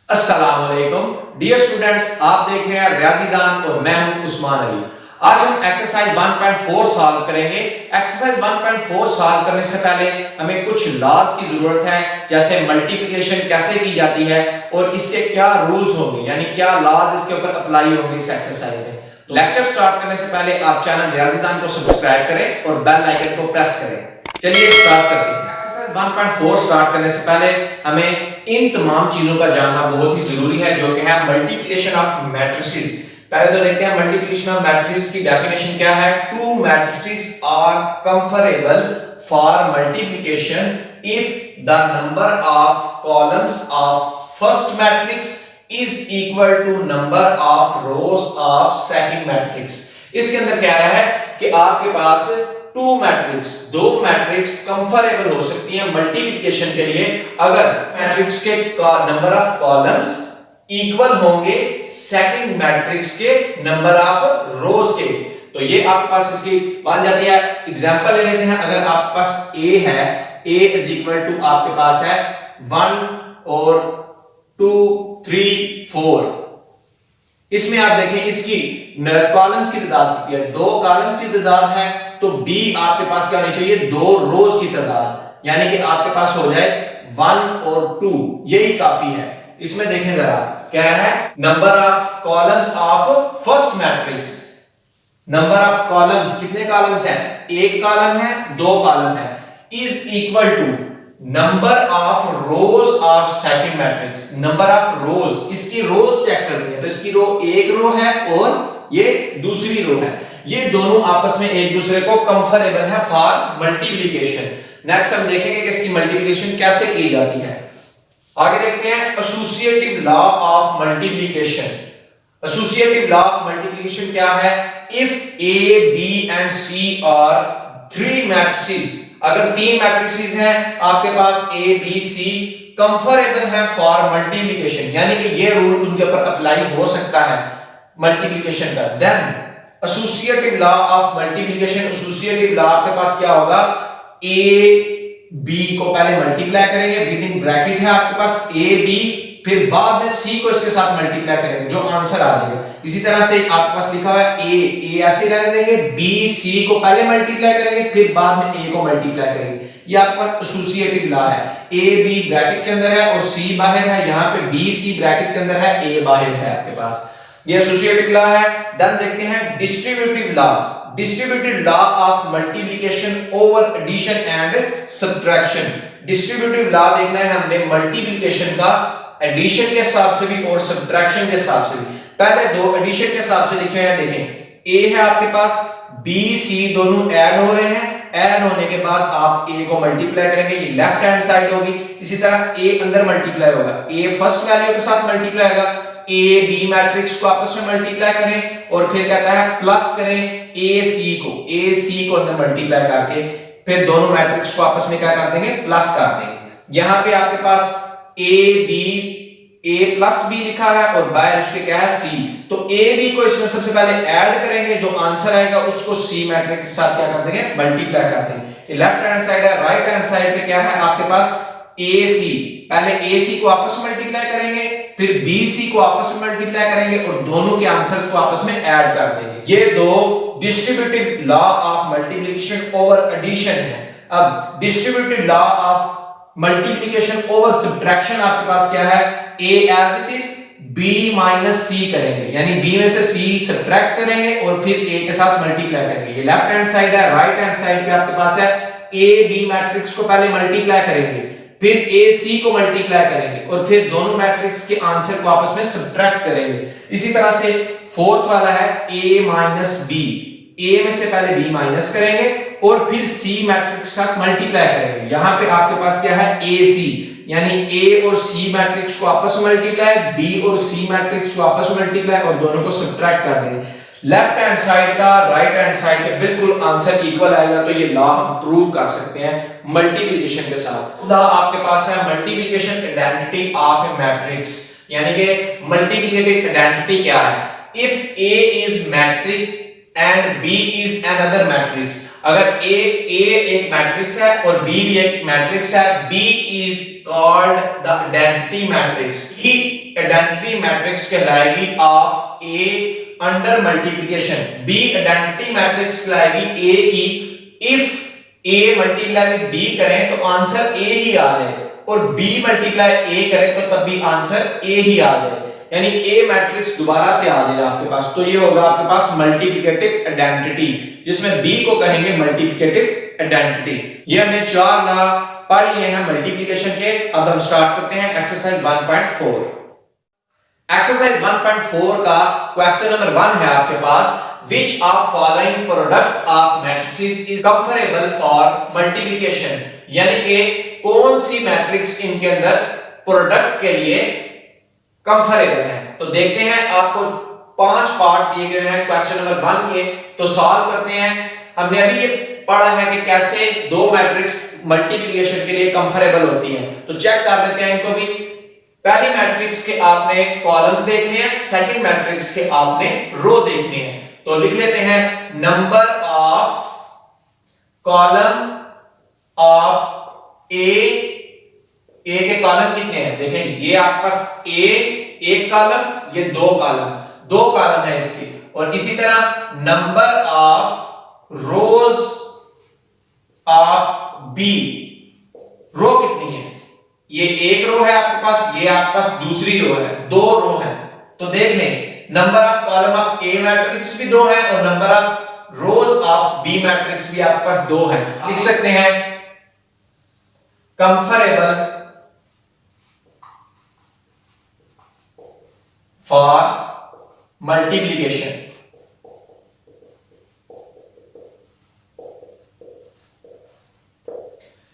अस्सलामुअलैकुम dear students, आप देख रहे हैं रियाजीदान और मैं हूं उस्मान अली। आज हम एक्सरसाइज 1.4 सॉल्व करेंगे। एक्सरसाइज 1.4 सॉल्व करने से पहले हमें कुछ लॉज की जरूरत है, जैसे मल्टीप्लिकेशन कैसे की जाती है और इसके क्या रूल्स होंगे, यानी क्या लॉज इसके ऊपर अप्लाई होंगे इस एक्सरसाइज में। तो लेक्चर स्टार्ट करने से पहले आप चैनल रियाजीदान को सब्सक्राइब करें और बेल आइकन को प्रेस करें। चलिए स्टार्ट करते हैं। 1.4 स्टार्ट करने से पहले हमें इन तमाम चीजों का जानना बहुत ही जरूरी है, जो कि है मल्टीप्लिकेशन ऑफ मैट्रिसेस। पहले तो देखते हैं मल्टीप्लिकेशन ऑफ मैट्रिसेस की डेफिनेशन क्या है। Two matrices are conformable for multiplication if the number of columns of first matrix is equal to number of rows of second matrix. इसके अंदर कह रहा है कि आपके पास टू मैट्रिक्स, दो मैट्रिक्स कंफरेबल हो सकती हैं मल्टीप्लिकेशन के लिए अगर मैट्रिक्स के नंबर ऑफ कॉलम्स इक्वल होंगे सेकंड मैट्रिक्स के नंबर ऑफ रोज के। तो ये आपके पास इसकी मान जाती है। एग्जांपल ले लेते हैं। अगर आपके पास a है, a इज इक्वल टू आपके पास है 1 और 2 3 4। इसमें आप देखें इसकी कॉलम्स की तादाद कितनी है, दो कॉलम की तादाद है, तो b आपके पास क्या होनी चाहिए, दो रोज की तादाद, यानी कि आपके पास हो जाए 1 और 2, यही काफी है। इसमें देखें जरा क्या है, number of columns of first matrix. Number of columns, कितने कॉलम्स हैं, एक कॉलम है, दो कॉलम है, is equal to number of rows of second matrix. Number of rows, इसकी रोज चेक करनी है, तो इसकी रो एक रो है और ये दूसरी रो है, ये दोनों आपस में एक दूसरे को कंफरेबल है फॉर मल्टीप्लिकेशन। नेक्स्ट हम देखेंगे कि इसकी मल्टीप्लिकेशन कैसे की जाती है। आगे देखते हैं associative law of multiplication. Associative law of multiplication क्या है, if A B and C are three matrices, अगर तीन मैट्रिसेस हैं आपके पास ए बी सी, कंफरेबल है फॉर मल्टीप्लिकेशन, यानी कि ये रूल उनके ऊपर अप्लाई हो सकता है मल्टीप्लिकेशन का। Then associative law of multiplication, associative law आपके पास क्या होगा, ए बी को पहले मल्टीप्लाई करेंगे, विद इन ब्रैकेट है आपके पास ए बी, फिर बाद में सी को इसके साथ मल्टीप्लाई करेंगे, जो आंसर आ जाएगा। इसी तरह से आपके पास लिखा हुआ है ए ऐसे रहने देंगे, बी सी को पहले मल्टीप्लाई करेंगे, फिर बाद में ए को मल्टीप्लाई करेंगे। ये आपका एसोसिएटिव लॉ है। ए बी ब्रैकेट के अंदर है और सी बाहर है, यहाँ पे बी सी ब्रैकेट के अंदर है, ए बाहर है आपके पास, ये एसोसिएटिव लॉ है। देन देखते हैं distributive law. Distributive law of multiplication over addition and subtraction. Distributive law देखना है हमने मल्टीप्लिकेशन का एडिशन के हिसाब से भी और सब्ट्रैक्शन के हिसाब से भी। पहले दो एडिशन के हिसाब से लिखे हैं, देखें ए है आपके पास, बी सी दोनों ऐड हो रहे हैं, ऐड होने के बाद आप ए को मल्टीप्लाई करेंगे, ये लेफ्ट हैंड साइड होगी। इसी तरह ए अंदर मल्टीप्लाई होगा, ए फर्स्ट वैल्यू के साथ मल्टीप्लाई होगा, ए बी मैट्रिक्स को आपस में मल्टीप्लाई करें और फिर कहता है प्लस करें ए सी को अंदर मल्टीप्लाई करके फिर दोनों मैट्रिक्स को आपस में क्या कर देंगे, प्लस कर देंगे। यहां पे आपके पास ए प्लस बी लिखा है और बाहर उसके क्या है सी, तो ए बी को इसमें सबसे पहले ऐड करेंगे, जो आंसर आएगा उसको सी मैट्रिक्स के साथ क्या कर देंगे, मल्टीप्लाई कर देंगे। लेफ्ट हैंड साइड है, राइट हैंड साइड पे क्या है आपके पास ए सी, पहले ए सी को आपस में मल्टीप्लाई करेंगे, फिर बी सी को आपस में मल्टीप्लाई करेंगे और दोनों के आंसर्स को आपस में ऐड कर देंगे। ये दो distributive law of multiplication over addition है। अब distributive law of multiplication over subtraction आपके पास क्या है, A as it is, B minus C करेंगे, यानी बी में से सी सब्ट्रैक्ट करेंगे और फिर ए के साथ मल्टीप्लाई करेंगे। ये लेफ्ट हैंड साइड है, राइट हैंड साइड पे आपके पास है ए बी मैट्रिक्स को पहले मल्टीप्लाई करेंगे, फिर ए सी को मल्टीप्लाई करेंगे और फिर दोनों मैट्रिक्स के आंसर को आपस में सब्ट्रैक्ट करेंगे। इसी तरह से फोर्थ वाला है ए माइनस बी, ए में से पहले बी माइनस करेंगे और फिर सी मैट्रिक्स के साथ मल्टीप्लाई करेंगे। यहां पे आपके पास क्या है ए सी, यानी ए और सी मैट्रिक्स को आपस में मल्टीप्लाई, बी और सी मैट्रिक्स को आपस में मल्टीप्लाई और दोनों को सब्ट्रैक्ट कर देंगे। लेफ्ट हैंड साइड का राइट हैंड साइड के बिल्कुल आंसर इक्वल आएगा, तो ये लॉ हम प्रूव कर सकते हैं मल्टीप्लिकेशन के साथ। लॉ आपके पास है multiplication identity of A matrix, यानी कि मल्टीप्लिकेटिव आइडेंटिटी क्या है, if A is matrix and B is another matrix. अगर ए एक मैट्रिक्स है और बी भी एक मैट्रिक्स है, B is called the identity matrix. ही आइडेंटिटी मैट्रिक्स कहलाएगी of A under multiplication. B identity matrix कहलाएगी ए की if A multiply with B करें तो आंसर ए ही आ जाए, और बी मल्टीप्लाई ए करें तो तब भी आंसर ए ही आ जाए, यानी ए मैट्रिक्स दोबारा से आ जाए आपके पास। तो ये होगा आपके पास मल्टीप्लिकेटिव आइडेंटिटी, जिसमें बी को कहेंगे मल्टीप्लिकेटिव आइडेंटिटी। ये हमने 4 लॉ पढ़ लिए हैं मल्टीप्लिकेशन के। अब हम स्टार्ट करते हैं एक्सरसाइज 1.4। एक्सरसाइज 1.4 का क्वेश्चन नंबर 1 है आपके पास, which of following product of matrices is comparable for multiplication, यानी कि कौन सी मैट्रिक्स इनके अंदर प्रोडक्ट के लिए कंफरेबल है। तो देखते हैं, आपको 5 पार्ट दिए गए हैं क्वेश्चन नंबर 1 के, तो सॉल्व करते हैं। हमने अभी ये पढ़ा है कि कैसे दो मैट्रिक्स मल्टीप्लिकेशन के लिए कंफरेबल होती हैं, तो चेक कर लेते हैं इनको भी। पहली मैट्रिक्स के आपने कॉलम्स देखने हैं, सेकंड मैट्रिक्स के आपने रो देखने हैं। तो लिख लेते हैं number of column of A के कॉलम कितने हैं, देखें ये आपके पास ए एक कॉलम, ये 2 कॉलम है इसकी, और इसी तरह number of rows of B, row कितनी है, ये एक रो है आपके पास, ये आपके पास दूसरी रो है, 2 रो है। तो देख लें number of column of A matrix भी 2 है और number of rows of B matrix भी आपके पास 2 है। लिख सकते हैं कंफरेबल फॉर मल्टीप्लिकेशन।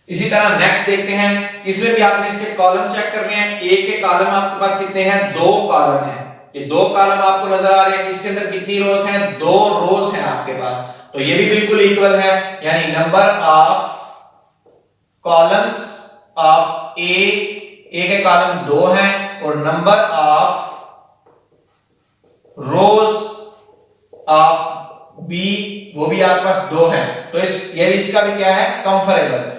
इसी तरह नेक्स्ट देखते हैं, इसमें भी आपने इसके कॉलम चेक करने हैं। ए के कॉलम आपके पास कितने हैं, 2 कॉलम हैं, ये 2 कॉलम आपको नजर आ रहे हैं। इसके अंदर कितनी रोज हैं, 2 रोज हैं आपके पास, तो ये भी बिल्कुल इक्वल है, यानी number of columns of A के कॉलम 2 हैं और number of rows of B वो भी आपके पास 2 हैं। तो ये भी इसका भी क्या है, कंफरेबल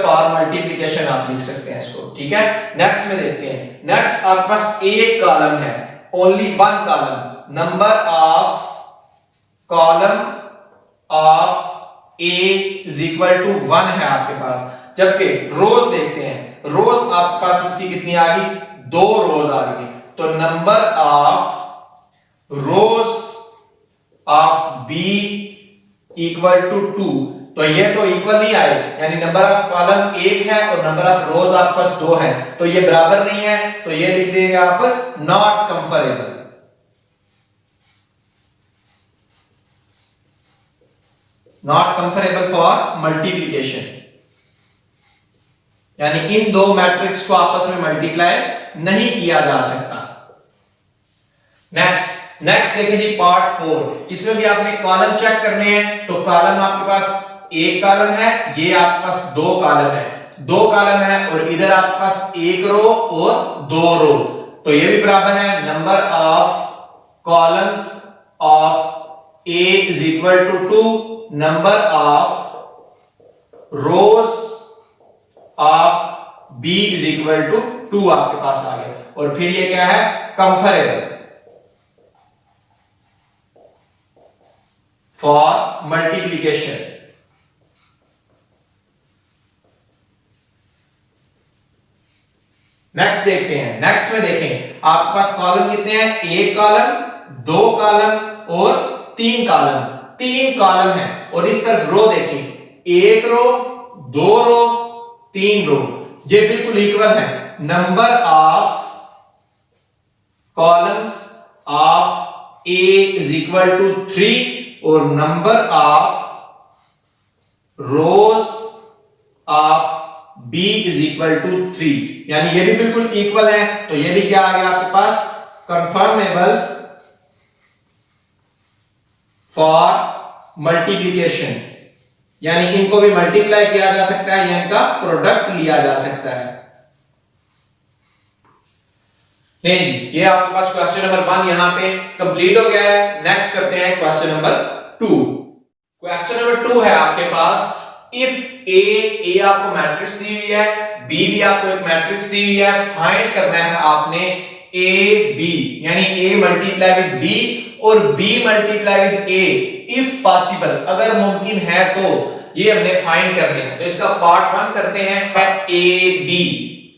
फॉर मल्टीप्लिकेशन आप लिख सकते हैं इसको, ठीक है। नेक्स्ट में देखते हैं, नेक्स्ट आपके पास एक कॉलम है, only 1 column, number of column of A is equal to 1 है आपके पास। जबकि रोज देखते हैं, रोज आपके पास इसकी कितनी आ गई, 2 रोज आ गई, तो number of rows of B equal to 2, तो ये तो इक्वल नहीं आए, यानी नंबर ऑफ कॉलम 1 है और नंबर ऑफ रोज आपके पास 2 है, तो ये बराबर नहीं है, तो ये लिख देंगे आप नॉट कंफरेबल। नॉट कंफरेबल फॉर मल्टीप्लिकेशन, यानी इन 2 मैट्रिक्स को आपस में मल्टीप्लाई नहीं किया जा सकता। नेक्स्ट देखें जी पार्ट 4, इसमें भी आपने कॉलम चेक करने हैं। तो कॉलम आपके पास एक कॉलम है, ये आपके पास 2 कॉलम है, 2 कॉलम है और इधर आपके पास 1 रो और 2 रो, तो ये भी बराबर है number of columns of A is equal to 2, number of rows of B is equal to 2 आपके पास आ गया। और फिर ये क्या है, कंफरेबल फॉर मल्टीप्लिकेशन। नेक्स्ट देखते हैं, नेक्स्ट में देखें आपके पास कॉलम कितने हैं, 1 कॉलम, 2 कॉलम और 3 कॉलम, 3 कॉलम है, और इस तरफ रो देखें, 1 रो, 2 रो, 3 रो, ये बिल्कुल इक्वल है। Number of columns of A is equal to 3 और number of rows of b is equal to 3, यानी ये भी बिल्कुल इक्वल है, तो ये भी क्या आ गया आपके पास, कंफर्मेबल फॉर मल्टीप्लिकेशन, यानी इनको भी मल्टीप्लाई किया जा सकता है या इनका प्रोडक्ट लिया जा सकता है। नहीं जी, ये आपके पास क्वेश्चन नंबर 1 यहां पे कंप्लीट हो गया है। नेक्स्ट करते हैं क्वेश्चन नंबर 2। क्वेश्चन नंबर 2 है आपके पास, इफ ए आपको मैट्रिक्स दी हुई है, बी भी आपको एक मैट्रिक्स दी हुई है, फाइंड करना है आपने ए बी, यानी ए मल्टीप्लाई विद बी और B multiply with A if possible, अगर मुमकिन है तो ये हमने फाइंड करने हैं। तो इसका पार्ट 1 करते हैं, ए बी,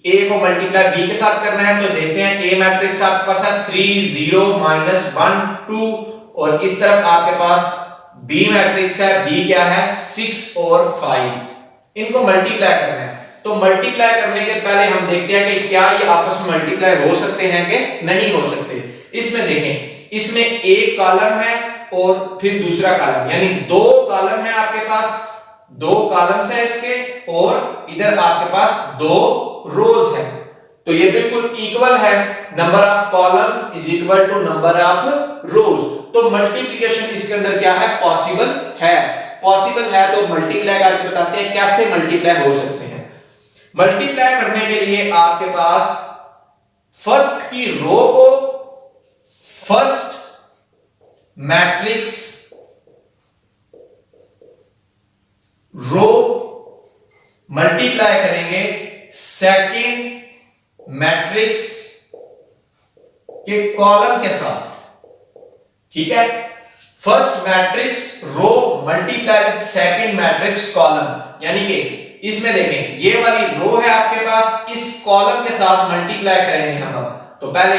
ए को मल्टीप्लाई बी के साथ करना है। तो देखते हैं ए मैट्रिक्स आपके पास है 3 0 -1 2 और इस तरफ आपके पास बी मैट्रिक्स है, बी क्या है 6 और 5, इनको मल्टीप्लाई करना है। तो मल्टीप्लाई करने के पहले हम देखते हैं कि क्या ये आपस में मल्टीप्लाई हो सकते हैं कि नहीं हो सकते। इसमें देखें, इसमें एक कॉलम है और फिर दूसरा कॉलम, यानी दो कॉलम है आपके पास, दो कॉलम्स है इसके और इधर आपके पास दो रोज है। तो ये बिल्कुल इक्वल है, number of columns is equal to number of rows. तो मल्टीप्लिकेशन इसके अंदर क्या है, पॉसिबल है। पॉसिबल है तो मल्टीप्लाई करके बताते हैं कैसे मल्टीप्लाई हो सकते हैं। मल्टीप्लाई करने के लिए आपके पास फर्स्ट की रो को फर्स्ट मैट्रिक्स रो मल्टीप्लाई करेंगे सेकंड मैट्रिक्स के कॉलम के साथ, ठीक है। First matrix row multiply with second matrix column, यानी कि इसमें देखें ये वाली रो है आपके पास, इस कॉलम के साथ मल्टीप्लाई करेंगे हम। तो पहले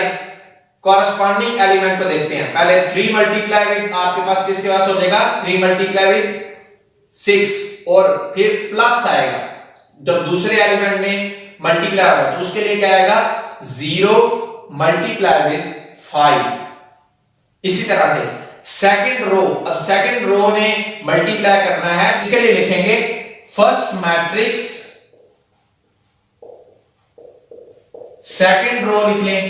कॉरस्पॉन्डिंग एलिमेंट को देखते हैं। पहले 3 मल्टीप्लाई विद आपके पास किसके पास हो जाएगा, 3 मल्टीप्लाई विद 6 और फिर प्लस आएगा। जब दूसरे एलिमेंट में मल्टीप्लाई होगा तो उसके लिए क्या आएगा, 0 मल्टीप्लाई विद 5। इसी तरह से सेकंड रो, अब सेकंड रो ने मल्टीप्लाई करना है, इसके लिए लिखेंगे फर्स्ट मैट्रिक्स सेकंड रो लिख लें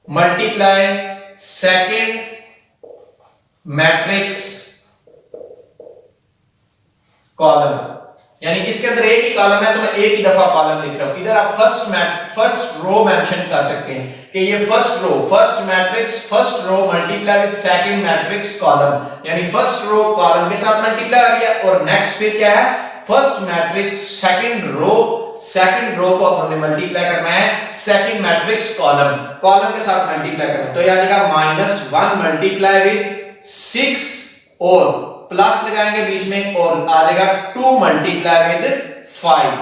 मल्टीप्लाई सेकंड मैट्रिक्स कॉलम, यानी इसके अंदर एक ही कॉलम है तो मैं एक ही दफा कॉलम लिख रहा हूं। इधर आप फर्स्ट रो मेंशन कर सकते हैं कि ये first row, first matrix first row multiply with second matrix column, यानी फर्स्ट रो कॉलम के साथ मल्टीप्लाई हो रही है और नेक्स्ट फिर क्या है, फर्स्ट मैट्रिक्स सेकंड रो को हमने मल्टीप्लाई करना है सेकंड मैट्रिक्स कॉलम के साथ मल्टीप्लाई करना है। तो ये आ जाएगा -1 मल्टीप्लाई विद 6 और प्लस लगाएंगे बीच में और आ जाएगा 2 मल्टीप्लाई विद 5।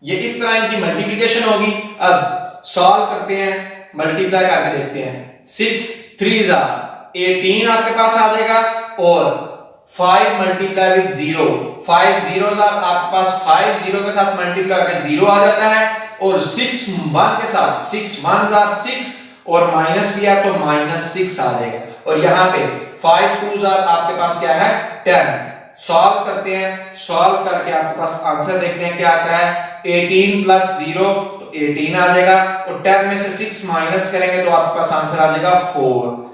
ये इस तरह इनकी मल्टीप्लिकेशन होगी। अब सॉल्व करते हैं, मल्टीप्लाई करके देखते हैं। 6 3 18 आपके पास आ जाएगा और 5 मल्टीप्लाई विद 0, 5 zeros आपके पास 5 0 के साथ मल्टीप्लाई करके 0 आ जाता है और 6 1 के साथ 6 1s are 6 और माइनस भी है तो -6 आ जाएगा और यहाँ पे 5 2s आपके पास क्या है 10। सॉल्व करते हैं, सॉल्व करके आपके पास आंसर देखते हैं क्या आता है, 18 + 0 तो 18 आ जाएगा और 10 में से 6 माइनस करेंगे तो आपके पास आंसर आ जाएगा 4।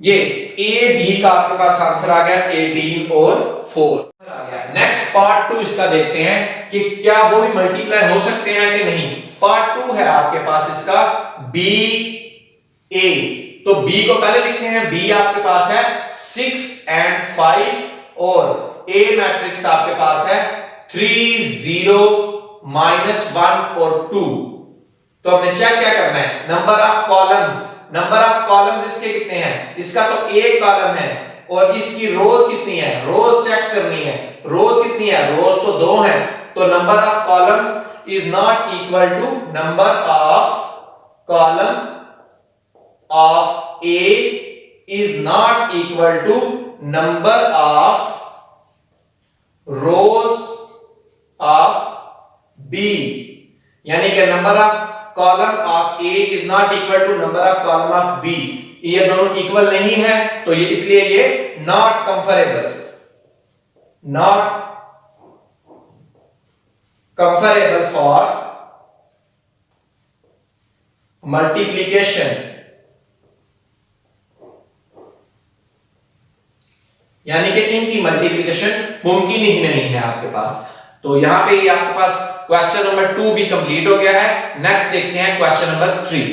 ये ए बी का आपके पास आंसर आ गया 18 और 4 आ गया। नेक्स्ट पार्ट 2 इसका देखते हैं कि क्या वो भी मल्टीप्लाई हो सकते हैं कि नहीं। पार्ट 2 है आपके पास इसका बी ए, तो बी को पहले लिखते हैं, बी आपके पास है 6 and 5 और ए मैट्रिक्स आपके पास है 3 0 -1 और 2। तो हमने चेक क्या करना है, नंबर ऑफ कॉलम्स इसके कितने हैं, इसका तो एक कॉलम है और इसकी रोज कितनी है, रोज चेक करनी है। रोज कितनी है, रोज तो 2 है, तो number of columns is not equal to number of column of A is not equal to number of rows of B, यानी कि number of column of A is not equal to number of column of B. ये दोनों equal नहीं है तो ये इसलिए ये नॉट कंफरेबल फॉर मल्टीप्लिकेशन, यानी कि इनकी मल्टीप्लिकेशन मुमकिन ही नहीं है आपके पास। तो यहां पे ये आपके पास क्वेश्चन नंबर 2 भी कंप्लीट हो गया है। नेक्स्ट देखते हैं क्वेश्चन नंबर 3।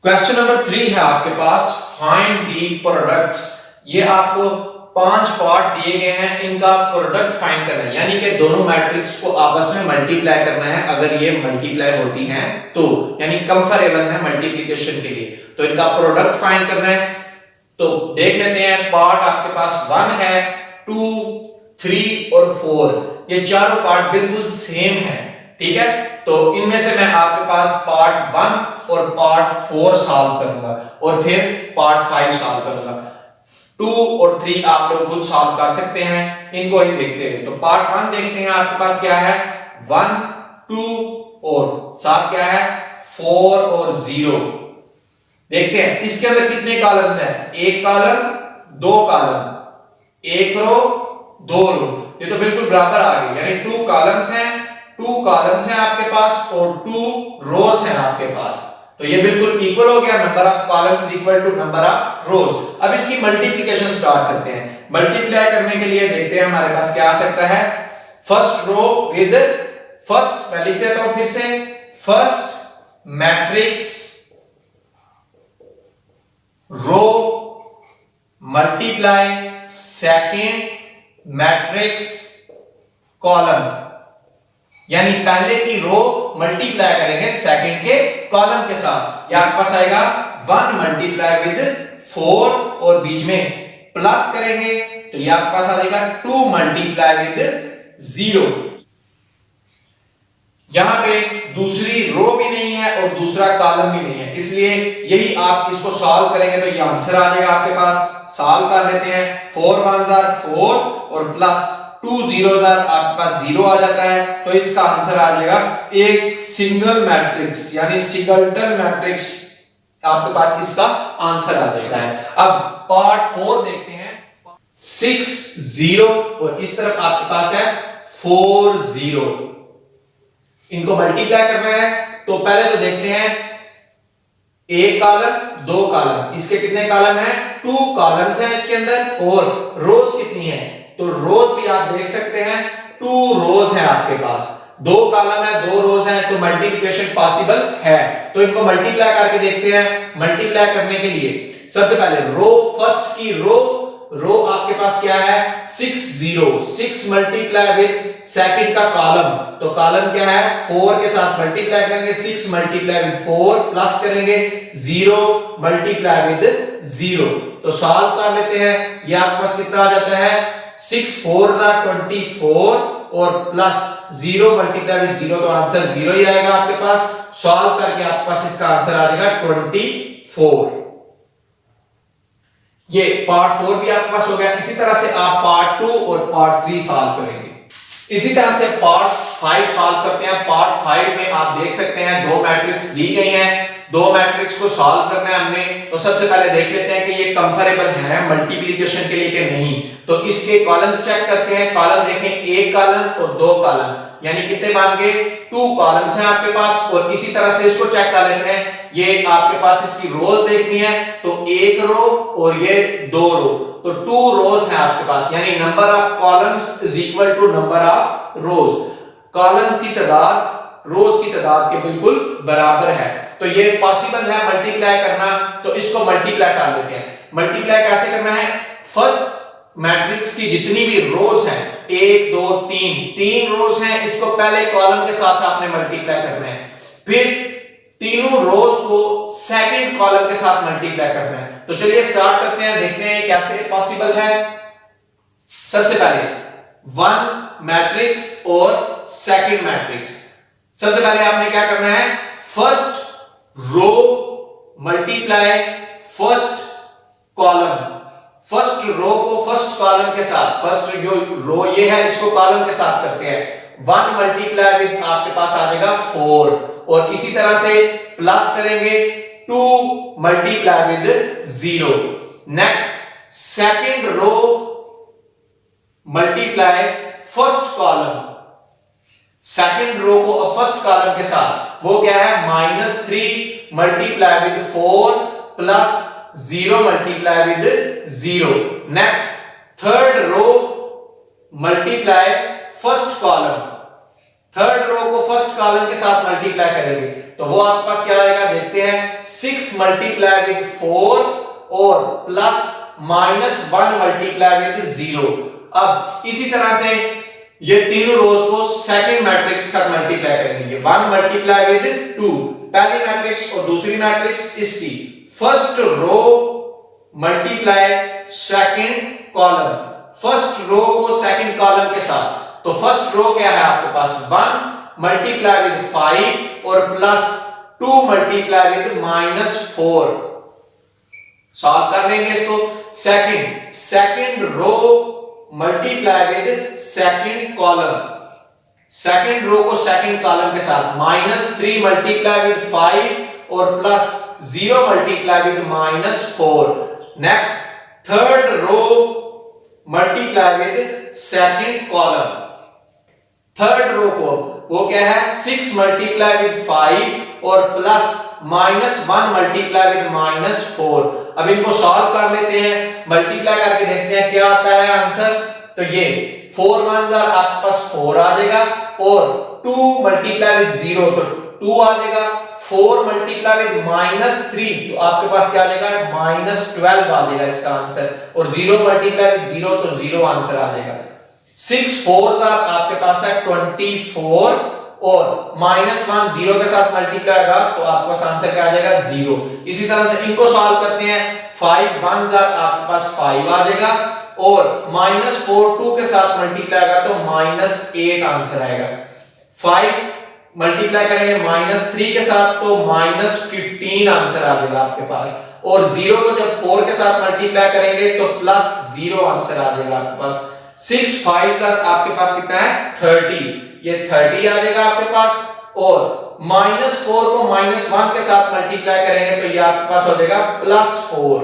क्वेश्चन नंबर 3 है आपके पास, फाइंड दी प्रोडक्ट्स। ये आपको 5 पार्ट दिए गए हैं, इनका प्रोडक्ट फाइंड करना है, यानी कि दोनों मैट्रिक्स को आपस में मल्टीप्लाई करना है। अगर ये मल्टीप्लाई होती हैं तो यानी कंफरेबल है मल्टीप्लिकेशन के लिए, तो इनका प्रोडक्ट फाइंड करना है। तो देख लेते हैं, पार्ट आपके पास 1 है, 2, 3 और 4, ये चारों पार्ट बिल्कुल सेम है, ठीक है। तो इनमें से मैं आपके पास पार्ट 1 और पार्ट 4 सॉल्व करूंगा और फिर पार्ट 5 सॉल्व करूंगा। 2 और 3 आप लोग खुद सॉल्व कर सकते हैं, इनको ही देखते हैं। तो पार्ट 1 देखते हैं, आपके पास क्या है 1, 2 और साथ क्या है 4 और 0। देखते हैं इसके अंदर कितने कॉलम्स हैं, एक कॉलम, दो कॉलम, एक रो, दो रो, ये तो बिल्कुल बराबर आ गई, यानी 2 कॉलम्स हैं, 2 कॉलम्स हैं आपके पास और 2 रोज हैं आपके पास। तो ये बिल्कुल इक्वल हो गया, number of column is equal to number of rows. अब इसकी मल्टीप्लिकेशन स्टार्ट करते हैं। मल्टीप्लाई करने के लिए देखते हैं हमारे पास क्या आ सकता है, फर्स्ट रो विद फर्स्ट, मैं लिख देता हूं फिर से, first matrix row multiply second matrix column, यानी पहले की रो मल्टीप्लाई करेंगे सेकंड के कॉलम के साथ। यह आपके पास आएगा 1 मल्टीप्लाई विद 4 और बीच में प्लस करेंगे तो यह आपके पास आ जाएगा 2 मल्टीप्लाई विद 0। यहां पे दूसरी रो भी नहीं है और दूसरा कॉलम भी नहीं है, इसलिए यही आप इसको सॉल्व करेंगे तो ये आंसर आ जाएगा आपके पास। सॉल्व कर लेते हैं, 4 1 4 और प्लस 2 0 आपके पास 0 आ जाता है, तो इसका आंसर आ जाएगा एक सिंगल मैट्रिक्स यानी सिंगलटन मैट्रिक्स, आपके पास इसका आंसर आ जाएगा। अब पार्ट 4 देखते हैं, 6 0 और इस तरफ आपके पास है 4 0, इनको मल्टीप्लाई करना है। तो पहले तो देखते हैं, एक कॉलम, दो कॉलम, इसके कितने कॉलम हैं 2 कॉलम्स हैं इसके अंदर, और रोज कितनी है, तो रोज भी आप देख सकते हैं 2 रोज है आपके पास, 2 कॉलम है 2 रोज है, तो मल्टीप्लिकेशन पॉसिबल है। तो इनको मल्टीप्लाई करके देखते हैं। मल्टीप्लाई करने के लिए सबसे पहले रो, फर्स्ट की रो आपके पास क्या है 6 0, 6 मल्टीप्लाई विद सेकंड का कॉलम, तो कॉलम क्या है 4 के साथ मल्टीप्लाई करेंगे, 6 मल्टीप्लाई विद 4 प्लस करेंगे 0 मल्टीप्लाई विद 0, तो सॉल्व कर लेते हैं। ये आपके पास कितना आ जाता है 6 4 24 और प्लस 0 मल्टीप्लाई विद 0, तो आंसर 0 ही आएगा आपके पास। सॉल्व करके आपके पास इसका आंसर आ जाएगा 24। ये पार्ट 4 भी आपके पास हो गया। इसी तरह से आप पार्ट 2 और पार्ट 3 सॉल्व करेंगे। इसी तरह से पार्ट 5 सॉल्व करते हैं। पार्ट 5 में आप देख सकते हैं 2 मैट्रिक्स दी गई हैं, 2 मैट्रिक्स को सॉल्व करना है हमने। तो सबसे पहले देख लेते हैं कि ये कंफरेबल है मल्टीप्लिकेशन के लिए कि नहीं। तो इसके कॉलम्स चेक करते हैं। कॉलम देखें, एक कॉलम और 2 कॉलम, यानी कितने बन गए 2 कॉलम्स हैं आपके पास। और इसी तरह से इसको चेक कर लेते हैं। ये आपके पास इसकी रोज देखनी है, तो एक रो और ये 2 रो, तो 2 रोज है आपके पास, यानी number of columns is equal to number of rows. Columns की तादाद रोज की तादाद के बिल्कुल बराबर है, तो ये पॉसिबल है मल्टीप्लाई करना। तो इसको मल्टीप्लाई कर लेते हैं। मल्टीप्लाई कैसे करना है, फर्स्ट मैट्रिक्स की जितनी भी रोज हैं 1 2 3 रोज हैं, इसको पहले कॉलम के साथ आपने मल्टीप्लाई करना है, फिर तीनों रोज को सेकंड कॉलम के साथ मल्टीप्लाई करना है। तो चलिए स्टार्ट करते हैं, देखते हैं कैसे पॉसिबल है। सबसे पहले 1 मैट्रिक्स और सेकंड मैट्रिक्स। सबसे पहले आपने क्या करना है, first row multiply first column, first row को फर्स्ट कॉलम के साथ, फर्स्ट जो रो ये है इसको कॉलम के साथ करते हैं। 1 मल्टीप्लाई विद आपके पास आ जाएगा 4, और इसी तरह से प्लस करेंगे 2 multiply with 0। Next second row multiply first column, second row को फर्स्ट कॉलम के साथ, वो क्या है -3 multiply with 4 plus 0 multiply with 0। Next third row multiply first column, third row को फर्स्ट कॉलम के साथ मल्टीप्लाई करेंगे, तो वो आपके पास क्या आएगा देखते हैं, 6 मल्टीप्लाई विद 4 और प्लस -1 मल्टीप्लाई विद 0। अब इसी तरह से ये तीनों रोज को सेकंड मैट्रिक्स का मल्टीप्लाई करेंगे। 1 मल्टीप्लाई विद 2, पहली मैट्रिक्स और दूसरी मैट्रिक्स इसकी first row multiply second column, first row को सेकंड कॉलम के साथ। तो फर्स्ट रो क्या है आपके पास 1 मल्टीप्लाई विद 5 और प्लस 2 मल्टीप्लाई विद -4। सॉल्व कर लेंगे इसको। Second row multiply with second column, second row को सेकंड कॉलम के साथ -3 मल्टीप्लाई विद 5 और plus 0 multiply with -4। Next third row multiply with second column, third row को वो क्या है 6 मल्टीप्लाई विद 5 और प्लस -1 मल्टीप्लाई विद -4। अब इनको सॉल्व कर लेते हैं, मल्टीप्लाई करके देखते हैं क्या आता है आंसर। तो ये 4 1 आपके पास 4 आ जाएगा और 2 मल्टीप्लाई विद 0 तो 2 आ जाएगा, 4 मल्टीप्लाई विद -3 तो आपके पास क्या आ जाएगा -12 आ जाएगा इसका आंसर, और 0 मल्टीप्लाई विद 0 तो 0 आंसर आ जाएगा। 6 4 आपके पास है 24 और -1 0 के साथ मल्टीप्लाई होगा तो आपके पास आंसर क्या आ जाएगा 0। इसी तरह से इनको सॉल्व करते हैं। 5 1 आपके पास 5 आ जाएगा और -4 2 के साथ मल्टीप्लाई होगा तो -8 आंसर आएगा। 5 मल्टीप्लाई करेंगे -3 के साथ तो -15 आंसर आ जाएगा आपके पास, और 0 को जब 4 के साथ मल्टीप्लाई करेंगे तो +0 आंसर आ जाएगा आपके पास। 6 5 आपके पास कितना है 30, ये 30 आ जाएगा आपके पास, और -4 को -1 के साथ मल्टीप्लाई करेंगे तो ये आपके पास हो जाएगा +4,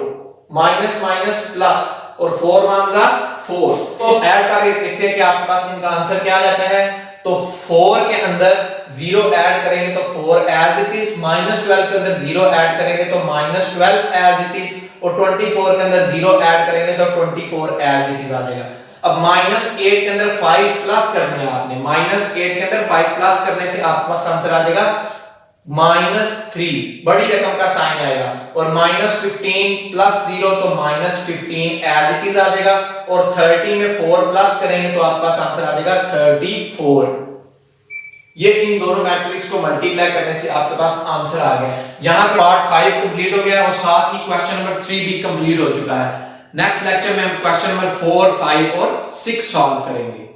माइनस माइनस प्लस, और 4 1 4। तो ऐड करके देखते हैं कि आपके पास इनका आंसर क्या आ जाता है। तो 4 के अंदर 0 ऐड करेंगे तो 4 एज इट इज, -12 के अंदर 0 ऐड करेंगे तो -12 एज इट इज, और 24 के अंदर 0 ऐड करेंगे तो 24 एज इट इज आ जाएगा। अब -8 के अंदर 5 प्लस करना है आपने, -8 के अंदर 5 प्लस करने से आपके पास आंसर आ जाएगा -3, बड़ी रकम का साइन आएगा, और -15 प्लस 0 तो -15 एज इट इज आ जाएगा, और 30 में 4 प्लस करेंगे तो आपका आंसर आ जाएगा 34। ये इन दोनों मैट्रिक्स को मल्टीप्लाई करने से आपके पास आंसर आ गया। यहां पे पार्ट 5 कंप्लीट हो गया और साथ ही क्वेश्चन नंबर 3 भी कंप्लीट हो चुका है। नेक्स्ट लेक्चर में हम क्वेश्चन नंबर 4 5 और 6 सॉल्व करेंगे।